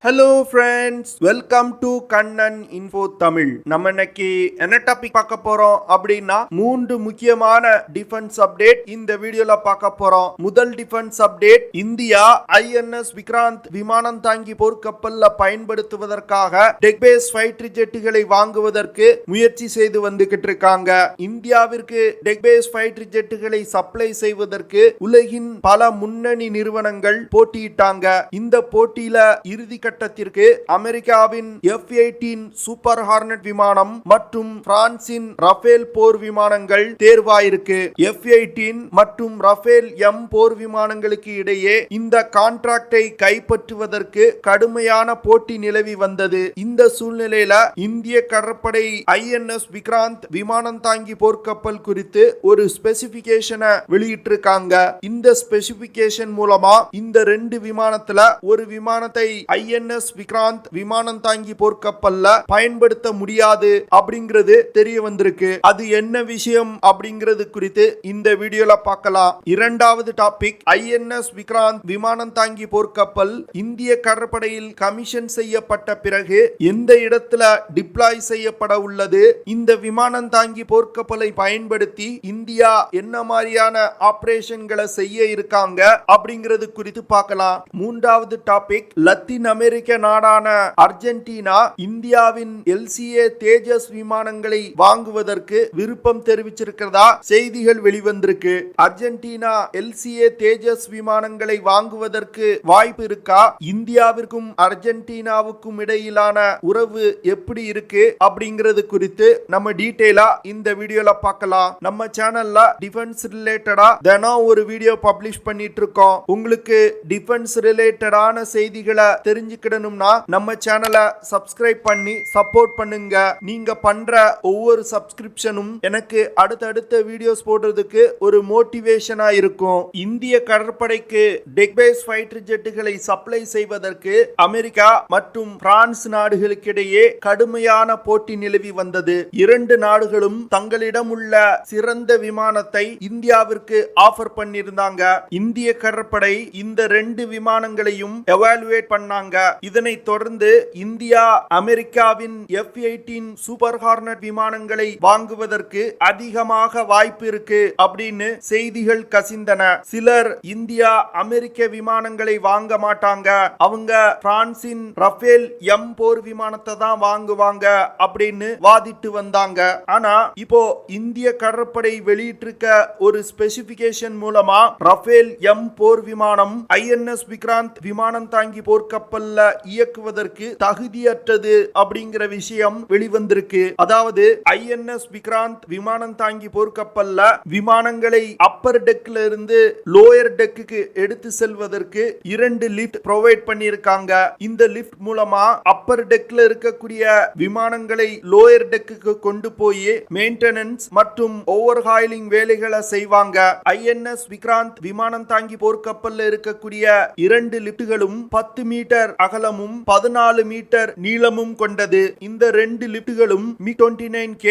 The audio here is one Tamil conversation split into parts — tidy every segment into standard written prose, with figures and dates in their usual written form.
Hello friends, welcome to Kannan info Tamil. நம்ம இன்னைக்கு என்ன டாபிக் பார்க்க போறோம் அப்படின்னா 3 முக்கியமான டிஃபென்ஸ் அப்டேட் இந்த வீடியோல பார்க்க போறோம். முதல் defence update, India INS Vikrant விமானம் தாங்கி போர்க்கப்பல்ல பயன்படுத்துவதற்காக டெக் பேஸ் ஃபைட்டர் ஜெட்டுகளை வாங்குவதற்கு முயற்சி செய்து வந்துகிட்டு இருக்காங்க. இந்தியாவிற்கு டெக் பேஸ் ஃபைட்டர் ஜெட்டுகளை சப்ளை செய்வதற்கு உலகின் பல முன்னணி நிறுவனங்கள் போட்டியிட்டாங்க. இந்த போட்டியில இறுதி கட்டத்திற்கு அமெரிக்காவின் F18 சூப்பர் ஹார்னட் விமானம் மற்றும் பிரான்சின் ரஃபேல் போர் விமானங்கள் தேர்வாயிருக்கு. F18 மற்றும் ரஃபேல் M போர் விமானங்களுக்கு இடையே இந்த கான்ட்ராக்டை கைப்பற்றுவதற்கு கடுமையான போட்டி நிலவி வந்தது. இந்த சூழ்நிலையில இந்திய கடற்படை INS விக்ராந்த் விமானம் தாங்கி போர்க்கப்பல் குறித்து ஒரு ஸ்பெசிபிகேஷனை வெளியிட்டிருக்காங்க. இந்த ஸ்பெசிபிகேஷன் மூலமா இந்த 2 விமானத்துல ஒரு விமானத்தை INS விக்ராந்த் விமானம் தாங்கி போர்க்கப்பல்ல பயன்படுத்த முடியாது அப்படிங்கிறது தெரிய வந்திருக்கு. அது என்ன விஷயம் அப்படிங்கிறது குறித்து இந்த வீடியோல பார்க்கலாம். இரண்டாவது டாபிக், INS விக்ராந்த் விமானம் தாங்கி போர்க்கப்பல் இந்திய கடற்படையில் கமிஷன் செய்யப்பட்ட பிறகு எந்த இடத்துல டிப்ளாய் செய்யப்பட உள்ளது, இந்த விமானம் தாங்கி போர்க்கப்பலை பயன்படுத்தி இந்தியா என்ன மாதிரியான ஆபரேஷன்களை செய்ய இருக்காங்க அப்படிங்கிறது குறித்து பார்க்கலாம். மூன்றாவது டாபிக், லத்தீன் அமெரிக்க நாடான அர்ஜென்டினா இந்தியாவின் LCA தேஜஸ் விமானங்களை வாங்குவதற்கு விருப்பம் தெரிவிச்சிருக்கிறதா செய்திகள் வெளிவந்திருக்கு. அர்ஜென்டினா LCA தேஜஸ் விமானங்களை வாங்குவதற்கு வாய்ப்பு இருக்கா? இந்தியாவிற்கும் அர்ஜென்டினாவுக்கும் இடையிலான உறவு எப்படி இருக்கு அப்படிங்கிறது குறித்து நம்ம டீடைலா இந்த வீடியோல பார்க்கலாம். நம்ம சேனல்ல டிஃபென்ஸ் ரிலேட்டடா தினம் ஒரு வீடியோ பப்ளிஷ் பண்ணிட்டு இருக்கோம். உங்களுக்கு டிஃபென்ஸ் ரிலேட்டடான செய்திகளை தெரிஞ்சுக்கிடணும்னா நம்ம சேனலை சப்ஸ்கிரைப் பண்ணி சப்போர்ட் பண்ணுங்க. நீங்க பண்ற ஒவ்வொரு சப்ஸ்கிரிப்ஷனும் எனக்கு அடுத்தடுத்த வீடியோஸ் போடுறதுக்கு ஒரு மோட்டிவேஷனா இருக்கும். இந்திய கடற்படைக்கு டெக் பேஸ் ஃபைட்டர் ஜெட்டுகளை சப்ளை செய்வதற்கு அமெரிக்கா மற்றும் பிரான்ஸ் நாடுகளுக்கிடையே கடுமையான போட்டி நிலவி வந்தது. 2 நாடுகளும் தங்களிடம் உள்ள சிறந்த விமானத்தை இந்தியாவிற்கு ஆஃபர் பண்ணியிருந்தாங்க. இந்திய கடற்படை இந்த 2 விமானங்களையும் எவாலுவேட் பண்ணாங்க. இதனை தொடர்ந்து இந்தியா அமெரிக்காவின் F18 சூப்பர் ஹார்னட் விமானங்களை வாங்குவதற்கு அதிகமாக வாய்ப்பு இருக்கு அப்படின்னு செய்திகள் கசிந்தன. சிலர் இந்தியா அமெரிக்க விமானங்களை வாங்க மாட்டாங்க, அவங்க பிரான்சின் ரஃபேல் M போர் விமானத்தை தான் வாங்குவாங்க அப்படின்னு வாதிட்டு வந்தாங்க. ஆனா இப்போ இந்திய கடற்படை வெளியிட்டிருக்க ஒரு ஸ்பெசிபிகேஷன் மூலமா ரஃபேல் M போர் விமானம் INS விக்ராந்த் விமானம் தாங்கி போர்க்கப்பல்ல இயக்குவதற்கு தகுதியற்றது அப்படிங்கிற விஷயம் வெளிவந்திருக்கு. அதாவது INS விக்ராந்த் விமானம் தாங்கி போர்க்கப்பல்ல விமானங்களை அப்பர் டெக்ல இருந்து லோயர் டெக்குக்கு எடுத்து செல்வதற்கு 2 லிஃப்ட் ப்ரொவைட் பண்ணியிருக்காங்க. இந்த லிஃப்ட் மூலமா அப்பர் டெக்ல இருக்கக்கூடிய விமானங்களை லோயர் டெக்குக்கு கொண்டு போய் மெயின்டெனன்ஸ் மற்றும் ஓவர்ஹாயிலிங் வேலைகளை செய்வாங்க. INS விக்ராந்த் விமானம் தாங்கி போர்க்கப்பல்ல இருக்கக்கூடிய 2 லிஃப்ட்களும் 10 மீட்டர் அகலமும் 14 மீட்டர் நீளமும் கொண்டது. இந்த 2 லிப்ட்களும் MiG-29K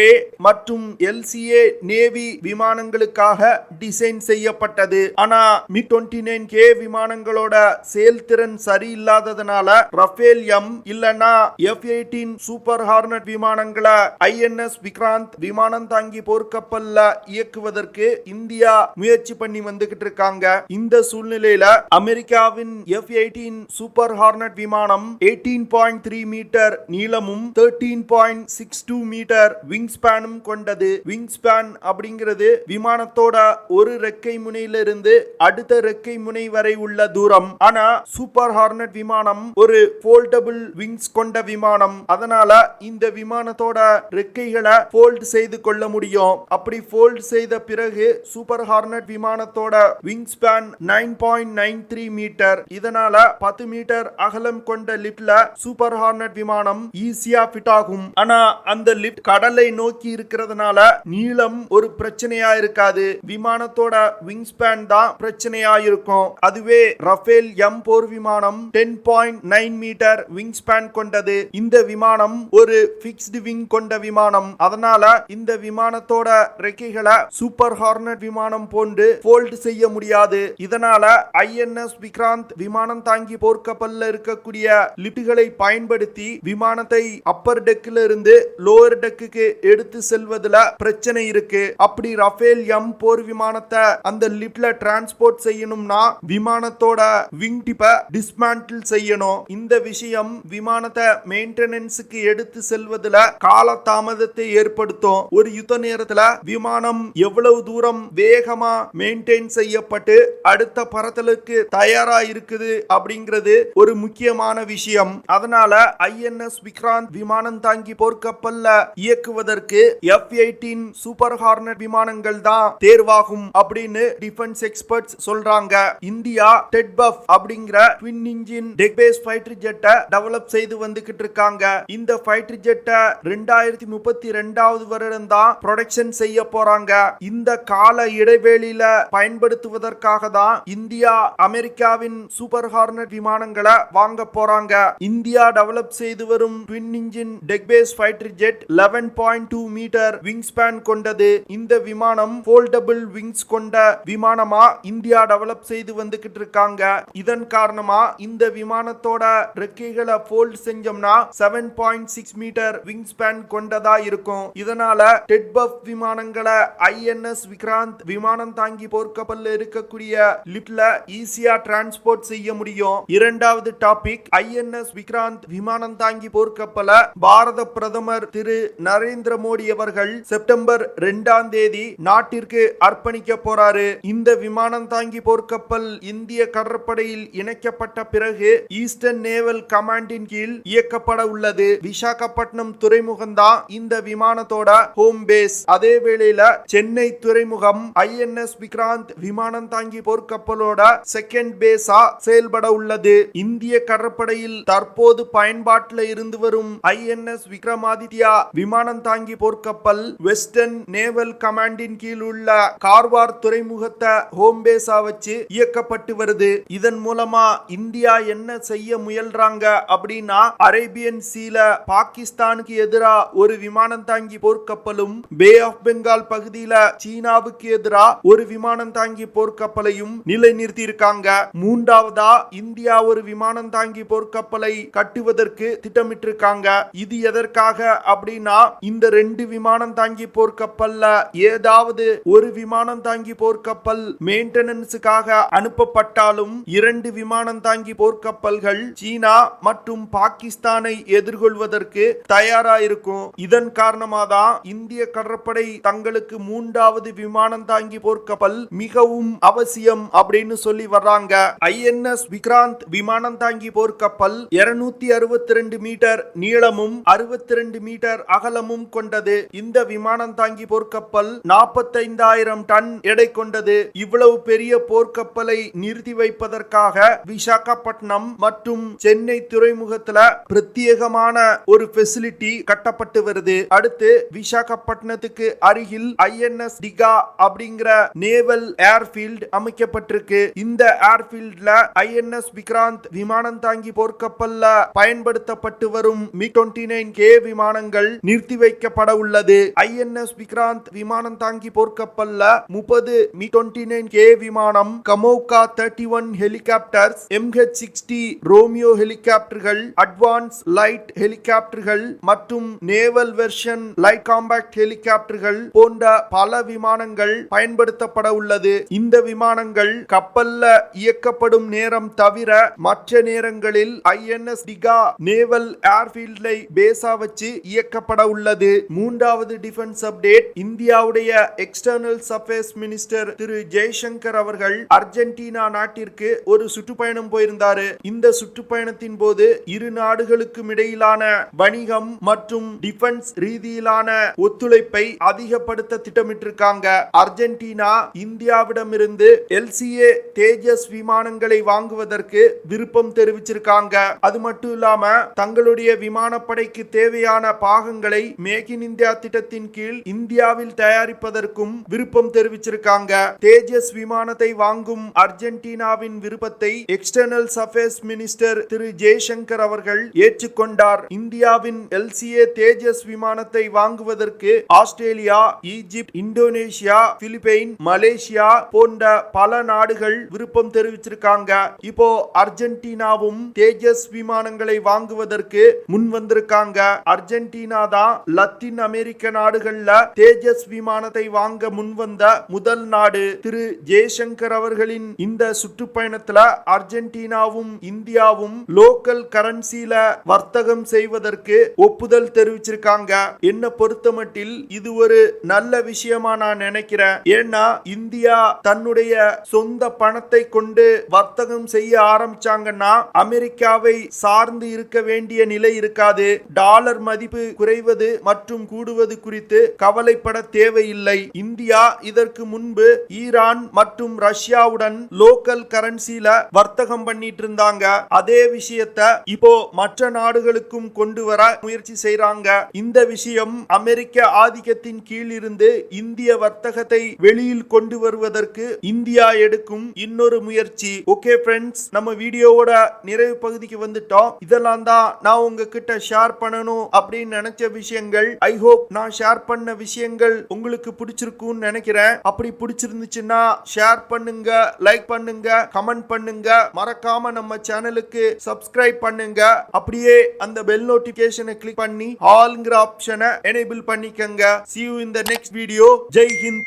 மற்றும் LCA நேவி விமானங்களுக்காக டிசைன் செய்யப்பட்டது. ஆனா MiG-29K விமானங்களோட செயல்திறன் சரியில்லாததனால ரஃபேல் M இல்லனா F18 சூப்பர் ஹார்னட் விமானங்களை INS விக்ராந்த் விமானம் தாங்கி போர்க்கப்பல்ல இயக்குவதற்கு இந்தியா முயற்சி பண்ணி வந்துகிட்டு இருக்காங்க. இந்த சூழ்நிலையில அமெரிக்காவின் F18 சூப்பர் ஹார்னட் விமானம் 18.3 மீட்டர் நீளமும் 13.62 மீட்டர் விங் ஸ்பேனும் கொண்டது. விங் ஸ்பேன் அப்படிங்கிறது விமானத்தோட ஒரு ரெக்கை முனையிலிருந்து அடுத்த ரெக்கை முனை வரை உள்ள தூரம். ஆனா சூப்பர் ஹார்னட் விமானம் ஒரு ஃபோல்டபிள் விங்ஸ் கொண்ட விமானம். அதனால இந்த விமானத்தோட ரெக்கைகளை ஃபோல்ட் செய்து கொள்ள முடியும். அப்படி ஃபோல்ட் செய்த பிறகு சூப்பர் ஹார்னட் விமானத்தோட விங் ஸ்பேன் 9.93 மீட்டர். இதனால 10 மீட்டர் அகலம் கொண்ட லிப்ட்ல சூப்பர் ஹார்னட் விமானம் ஈஸியா ஃபிட் ஆகும். ஆனா அந்த லிப்ட் கடலை நோக்கி இருக்கிறதுனால நீளம் ஒரு பிரச்சனையா இருக்காது, விமானத்தோட விங் ஸ்பேன் தான் பிரச்சனையா இருக்கும். அதுவே ரஃபேல் M போர் விமானம் 10.9 மீட்டர் விங் ஸ்பேன் கொண்டது. இந்த விமானம் ஒரு பிக்ஸ்டு விங் கொண்ட விமானம். அதனால இந்த விமானத்தோட ரெக்கைகளை சூப்பர் ஹார்னட் விமானம் போன்று ஃபோல்ட் செய்ய முடியாது. இதனால INS விக்ராந்த் விமானம் தாங்கி போர்க்கப்பல்ல இருக்க இருக்கக்கூடிய லிப்ட்களை பயன்படுத்தி விமானத்தை அப்பர் டெக்ல இருந்து லோவர் டெக்குக்கு எடுத்து செல்வதுல பிரச்சனை இருக்கு. அப்படி ரஃபேல் எம் போர் விமானத்தை அந்த லிப்ட்ல டிரான்ஸ்போர்ட் செய்யணும்னா விமானத்தோட விங் டிப்பை டிஸ்மேண்டில் செய்யணும். இந்த விஷயம் விமானத்தை மெயின்டெனன்ஸுக்கு எடுத்து செல்வதுல கால தாமதத்தை ஏற்படுத்தும். ஒரு யுத்த நேரத்துல விமானம் எவ்வளவு தூரம் வேகமா மெயின்டைன் செய்யப்பட்டு அடுத்த பறத்தலுக்கு தயாரா இருக்குது அப்படிங்கிறது ஒரு முக்கியமான விஷயம். அதனால ஐஎன்எஸ் விக்ராந்த் விமானம் தாங்கி போர்க்கப்பல்ல இயக்குவதற்கு F18 சூப்பர் ஹார்னட் விமானங்கள் தான் தேர்வாகும் அப்படின்னு டிஃபென்ஸ் எக்ஸ்பர்ட்ஸ் சொல்றாங்க. இந்தியா டெட்பஃப் அப்படிங்கிற twin engine deck base fighter ஜெட்டை டெவலப் செய்து வந்துகிட்டு இருக்காங்க. இந்த ஃபைட்டர் ஜெட்டை 2032 வருடம் தான் ப்ரொடக்ஷன் செய்ய போறாங்க. இந்த கால இடைவேளையில பயன்படுத்துவதற்காக தான் இந்தியா அமெரிக்காவின் சூப்பர் ஹார்னட் விமானங்களை வாங்க போறாங்க. இந்தியா டெவலப் செய்து வரும் twin engine deck base fighter jet 11.2 metre wing span கொண்டது. இந்த விமானம் ஃபோல்டபிள் விங்ஸ் கொண்ட விமானமா இந்தியா டெவலப் செய்து வந்துகிட்டு இருக்காங்க. இதன் காரணமா இந்த விமானத்தோட ரெக்கைகளை ஃபோல்ட் செஞ்சோம்னா 7.6 மீட்டர் விங் ஸ்பேன் கொண்டதா இருக்கும். இதனால டெட்பஃப் விமானங்களை ஐஎன்எஸ் விக்ராந்த் விமானம் தாங்கி போர்க்கப்பல்ல இருக்கக்கூடிய லிப்ட்ல ஈஸியா டிரான்ஸ்போர்ட் செய்ய முடியும். இரண்டாவது டாபிக், ஐஎன்எஸ் விக்ராந்த் விமானம் தாங்கி போர்க்கப்பல பாரத பிரதமர் திரு நரேந்திர மோடி அவர்கள் செப்டம்பர் 2 நாட்டிற்கு அர்ப்பணிக்க போறாரு. இந்த விமானம் தாங்கி போர்க்கப்பல் இந்திய கடற்படையில் இணைக்கப்பட்ட பிறகு ஈஸ்டர்ன் நேவல் கமாண்டின் கீழ் இயக்கப்பட உள்ளது. விசாகப்பட்டினம் துறைமுகம் தான் இந்த விமானத்தோட ஹோம் பேஸ். அதே வேளையில சென்னை துறைமுகம் ஐஎன்எஸ் விக்ராந்த் விமானம் தாங்கி போர்க்கப்பலோட செகண்ட் பேஸா செயல்பட உள்ளது. இந்திய கடற்படையில் தற்போது பயன்பாட்டில் இருந்து வரும் ஐஎன்எஸ் விக்ரமாதித்யா விமானம் தாங்கி போர்க்கப்பல் வெஸ்டர்ன் நேவல் கமாண்டின் கீழ் உள்ள கார்வார் துறைமுகத்தை ஹோம் பேஸா வச்சு இயக்கப்பட்டு வருது. இதன் மூலமா இந்தியா என்ன செய்ய முயல்றாங்க அப்படின்னா, அரேபியன் சீல பாகிஸ்தானுக்கு எதிராக ஒரு விமானம் தாங்கி போர்க்கப்பலும், பே ஆஃப் பெங்கால் பகுதியில சீனாவுக்கு எதிராக ஒரு விமானம் தாங்கி போர்க்கப்பலையும் நிலைநிறுத்தி இருக்காங்க. மூன்றாவதா இந்தியா ஒரு விமானம் தாங்கி போர்க்கப்பலை கட்டுவதற்கு திட்டமிட்டிருக்காங்க. இது எதற்காக அப்படின்னா, இந்த 2 விமானம் தாங்கி போர்க்கப்பல்ல ஏதாவது ஒரு விமானம் தாங்கி போர்க்கப்பல் மெயின்டெனன்ஸுக்காக அனுப்பப்பட்டாலும் 2 விமானம் தாங்கி போர்க்கப்பல்கள் சீனா மற்றும் பாகிஸ்தானை எதிர்கொள்வதற்கு தயாரா இருக்கும். இதன் காரணமாக தான் இந்திய கடற்படை தங்களுக்கு 3வது விமானம் தாங்கி போர்க்கப்பல் மிகவும் அவசியம் அப்படின்னு சொல்லி வர்றாங்க. ஐஎன்எஸ் விக்ராந்த் விமானம் தாங்கி போர்க்கப்பல் 262 மீட்டர் நீளமும் 62 மீட்டர் அகலமும் கொண்டது. இந்த விமானம் தாங்கி போர்க்கப்பல் 45,000 டன் எடை கொண்டது. இவ்வளவு பெரிய போர்க்கப்பலை நிறுத்தி வைப்பதற்காக விசாகப்பட்டினம் மற்றும் சென்னை துறைமுகத்துல பிரத்யேகமான ஒரு ஃபெசிலிட்டி கட்டப்பட்டு வருது. அடுத்து விசாகப்பட்டினத்துக்கு அருகில் ஐஎன்எஸ் டிகா அப்படிங்கிற நேவல் ஏர்ஃபீல்ட் அமைக்கப்பட்டிருக்கு. இந்த ஏர்ஃபீல்ட்ல ஐஎன்எஸ் விக்ராந்த் விமானம் தாங்கி போர்க்கப்பல்ல பயன்படுத்தப்பட்டு வரும் MiG-29K விமானங்கள் நிறுத்தி வைக்கப்பட உள்ளது. ஐஎன்எஸ் விக்ராந்த் விமானம் தாங்கி போர்க்கப்பல்ல 30 MiG-29K விமானம், கமோகா 31 ஹெலிகாப்டர்ஸ், MH-60 ரோமியோ ஹெலிகாப்டர்கள், அட்வான்ஸ் லைட் ஹெலிகாப்டர்கள் மற்றும் நேவல் வெர்ஷன் லைட் காம்பாக்ட் ஹெலிகாப்டர்கள் போன்ற பல விமானங்கள் பயன்படுத்தப்பட உள்ளது. இந்த விமானங்கள் கப்பல்ல இயக்கப்படும் நேரம் தவிர மற்ற நேரங்களில் ஐஎன்எஸ் டிகா நேவல் ஏர்ஃபீல்டை பேஸா வச்சு இயக்கப்பட உள்ளது. மூன்றாவது டிஃபென்ஸ் அப்டேட், இந்தியாவுடைய எக்ஸ்டர்னல் அஃபேர்ஸ் மினிஸ்டர் திரு ஜெய்சங்கர் அவர்கள் அர்ஜென்டினா நாட்டிற்கு ஒரு சுற்றுப்பயணம் போயிருந்தாரு. இந்த சுற்றுப்பயணத்தின் போது இரு நாடுகளுக்கும் இடையிலான வணிகம் மற்றும் டிஃபென்ஸ் ரீதியிலான ஒத்துழைப்பை அதிகப்படுத்த திட்டமிட்டிருக்காங்க. அர்ஜென்டினா இந்தியாவிடமிருந்து LCA தேஜஸ் விமானங்களை வாங்குவதற்கு விருப்பம் தெரிவிச்சிருக்காங்க. அது மட்டும் இல்லாம தங்களுடைய விமானப்படைக்கு தேவையான பாகங்களை மேக் இன் இந்தியா திட்டத்தின் கீழ் இந்தியாவில் தயாரிப்பதற்கும் விருப்பம் தெரிவிச்சிருக்காங்க. தேஜஸ் விமானத்தை வாங்கும் அர்ஜென்டினாவின் விருப்பத்தை எக்ஸ்டர்னல் அஃபேர்ஸ் மினிஸ்டர் திரு ஜெய்சங்கர் அவர்கள் ஏற்றுக்கொண்டார். இந்தியாவின் LCA தேஜஸ் விமானத்தை வாங்குவதற்கு Australia, Egypt, Indonesia, Philippine, Malaysia போன்ற பல நாடுகள் விருப்பம் தெரிவிச்சிருக்காங்க. இப்போ அர்ஜென்டினாவும் இந்தியாவும் தேஜஸ் விமானங்களை வாங்குவதற்கு முன் வந்திருக்காங்க. அர்ஜென்டினா தான் லத்தீன் அமெரிக்க நாடுகள்ல தேஜஸ் விமானத்தை வாங்க முன்வந்த முதல் நாடு. திரு ஜெய்சங்கர் அவர்களின் இந்த சுற்றுப்பயணத்துல அர்ஜென்டினாவும் இந்தியாவும் லோக்கல் கரன்சில வர்த்தகம் செய்வதற்கு ஒப்புதல் தெரிவிச்சிருக்காங்க. என்ன பொறுத்தமட்டில் இது ஒரு நல்ல விஷயமா நான் நினைக்கிறேன். ஏன்னா இந்தியா தன்னுடைய சொந்த பணத்தை கொண்டு வர்த்தகம் செய்ய ஆரம்பிச்சாங்கன்னா அமெரிக்காவை சார்ந்து இருக்க வேண்டிய நிலை இருக்காது. டாலர் மதிப்பு குறைவது மற்றும் கூடுவது குறித்து கவலைப்பட தேவையில்லை. இந்தியா இதற்கு முன்பு ஈரான் மற்றும் ரஷ்யாவுடன் லோக்கல் கரன்சில வர்த்தகம் பண்ணிட்டு இருந்தாங்க. அதே விஷயத்தை இப்போ மற்ற நாடுகளுக்கும் கொண்டு வர முயற்சி செய்றாங்க. இந்த விஷயம் அமெரிக்க ஆதிக்கத்தின் கீழ் இருந்து இந்திய வர்த்தகத்தை வெளியில் கொண்டு வருவதற்கு இந்தியா எடுக்கும் இன்னொரு முயற்சி. ஓகே ஃப்ரெண்ட்ஸ், நம்ம வீடியோவோட நிறைவு பகுதிக்கு வந்துட்டோம். இதெல்லாம் தான் நான் உங்ககிட்ட ஷேர் பண்ணணும் அப்படின்னு நினைச்ச விஷயங்கள். ஐ ஹோப் நான் ஷேர் பண்ண விஷயங்கள் உங்களுக்கு பிடிச்சிருக்கும்னு நினைக்கிறேன். அப்படி பிடிச்சிருந்துச்சுன்னா ஷேர் பண்ணுங்க, லைக் பண்ணுங்க, கமெண்ட் பண்ணுங்க. மறக்காம நம்ம சேனலுக்கு சப்ஸ்கிரைப் பண்ணுங்க. அப்படியே அந்த பெல் நோட்டிபிகேஷனை கிளிக் பண்ணி ஆல்ங்கிற ஆப்ஷனை எனேபிள் பண்ணிக்கங்க. See you in the next video. Jai Hind.